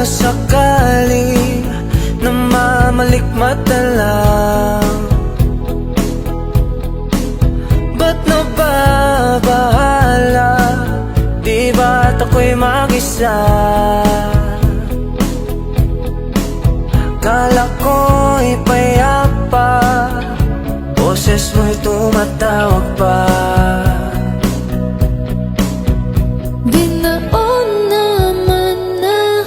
sakaling namamalikmata lang, ba't nababahala? Di ba't ako'y mag-isa? Kala ko'y payapa, boses mo'y tumatawag pa. Binaon naman na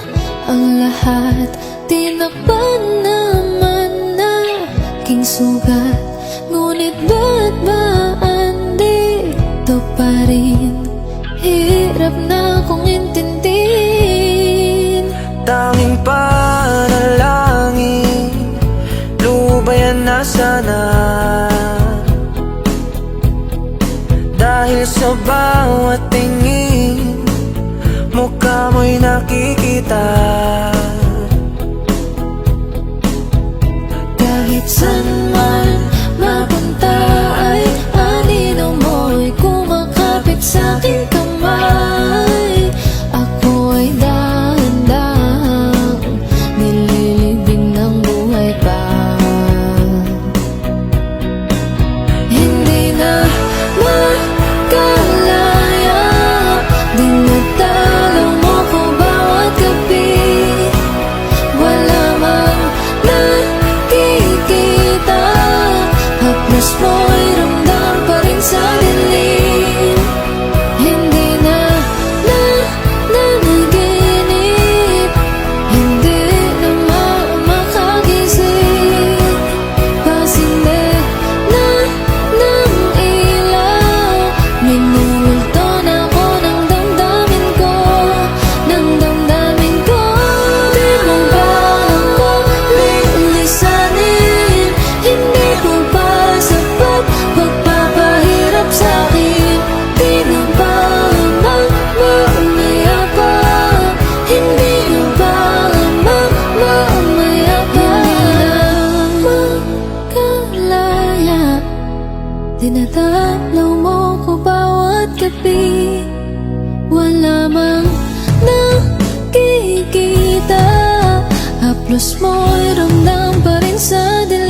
ang lahat, tinakpan naman na king sugat. Ngunit ba't ba andito pa rin? Hirap na kong intindihin. Tanging panalangin, lubayan na sana. Dahil sa bawat tingin, mukha mo'y nakikita. Kahit saan man mapunta ay anino mo'y kumakapit sa aking kamay. Ako ay dahan-dahang nililibing ng buhay pa. Hindi na makalaya, dinadalaw mo ko bawat gabi. Wala man nakikita, haplos mo'y ramdam pa rin sa dilim. Hindi na nanaginip, hindi na makagising. Pasinde na ng ilaw, minumulto na ako ng damdamin ko, ng damdamin ko. Di mo ba ako lilisanin? Hindi ko ba sapat pagpapahirap sa'kin? Di mo ba mamamaya pa? Hindi mo ba mamamaya pa? Makalaya, dinadalaw mo ko bawat gabi. Wala mang nakikita, haplos mo'y ramdam pa rin sa dilim.